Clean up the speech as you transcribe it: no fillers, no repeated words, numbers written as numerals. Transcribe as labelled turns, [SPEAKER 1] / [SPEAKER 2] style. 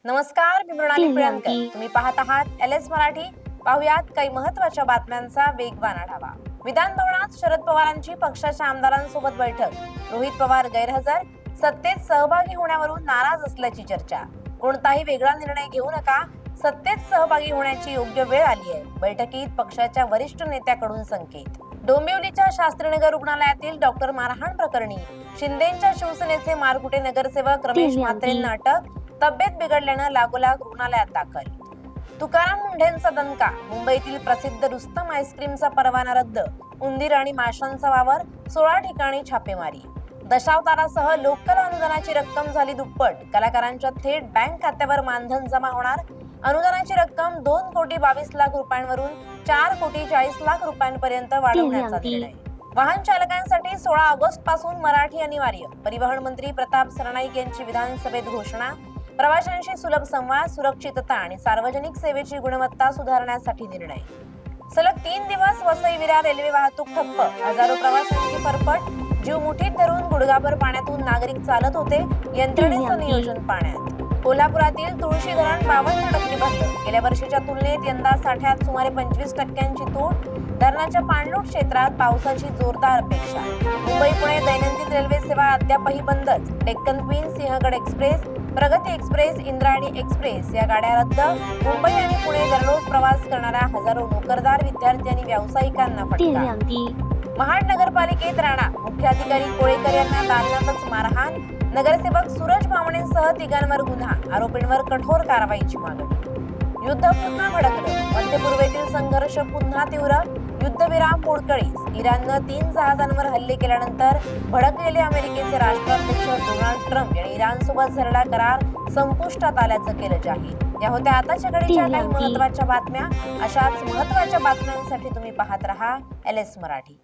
[SPEAKER 1] नमस्कार, मी मृणाली प्रियंकर. तुम्ही पाहत आहात एलएस मराठी. पाहुयात काही महत्त्वाच्या बातम्यांचा वेगवान आढावा. विधान भवनात शरद पवारांची पक्षाच्या आमदारांसोबत बैठक. रोहित पवार गैरहजर. सत्तेत सहभागी होण्यावरून नाराज असल्याची चर्चा. कोणताही वेगळा निर्णय घेऊ नका, सत्तेत सहभागी होण्याची योग्य वेळ आली आहे. बैठकीत पक्षाच्या वरिष्ठ नेत्याकडून संकेत. डोंबिवलीच्या शास्त्रीनगर रुग्णालयातील डॉक्टर मारहाण प्रकरणी शिंदेच्या शिवसेनेचे मारकुटे नगरसेवक रमेश म्हात्रेंना अटक. तब्येत बिघडल्यानं लागोलाग रुग्णालयात दाखल. तुकाराम मुंढेंचा दणका. मुंबईतील प्रसिद्ध रुस्तम आईस्क्रीमचा परवाना रद्द. उंदीर आणि माशांचा वावर. 16 ठिकाणी छापेमारी. दशावतारासह लोकल अनुदानाची रक्कम झाली दुप्पट. कलाकारांच्या थेट बँक खात्यावर मानधन जमा होणार. अनुदानाची रक्कम 2,22,00,000 रुपयांवरून 4,40,00,000 रुपयांपर्यंत वाढवण्याचा निर्णय. वाहन चालकांसाठी 16 ऑगस्ट पासून मराठी अनिवार्य. परिवहन मंत्री प्रताप सरनाईक यांची विधानसभेत घोषणा. प्रवाशांशी सुलभ संवाद, सुरक्षितता आणि सार्वजनिक सेवेची गुणवत्ता सुधारण्यासाठी निर्णय. सलग 3 दिवस वसई विरार रेल्वे वाहतूक ठप्प. हजारो प्रवाशांची फरफट. जीव मुठीत धरून गुडघाभर पाण्यातून नागरिक चालत होते. यंत्रणेचं नियोजन पाण्यात. कोल्हापुरातील तुळशी धरण 52% भरलं. गेल्या वर्षीच्या तुलनेत यंदा साठ्यात सुमारे 25% तूट. धरणाच्या पाणलोट क्षेत्रात पावसाची जोरदार अपेक्षा. मुंबई पुणे दैनंदिन रेल्वे सेवा अद्यापही बंदच. डेक्कन क्वीन, सिंहगड एक्सप्रेस, प्रगती एक्सप्रेस, इंद्रायणी एक्सप्रेस या गाड्या रद्द. मुंबई आणि पुणे दररोज प्रवास करणाऱ्या हजारो नोकरदार, विद्यार्थी आणि व्यावसायिकांना फटका. महाड नगरपालिकेत राणा. मुख्याधिकारी कोळेकर यांना दालनातच मारहाण. नगरसेवक सूरज भामणेंसह 3 गुन्हा. आरोपींवर कठोर कारवाईची मागणी. युद्ध पुन्हा भडकलं. मध्यपूर्वेतील संघर्ष पुन्हा तीव्र. युद्धविराम मोडकळीस. इराणनं 3 जहाजांवर हल्ले केल्यानंतर भडकलेले अमेरिकेचे राष्ट्राध्यक्ष डोनाल्ड ट्रम्प यांनी इराणसोबत झालेला करार संपुष्टात आल्याचं केलं जाहीर. या होत्या आताच्या घडीच्या काही महत्त्वाच्या बातम्या. अशाच महत्त्वाच्या बातम्यांसाठी तुम्ही पाहत रहा एलएस मराठी.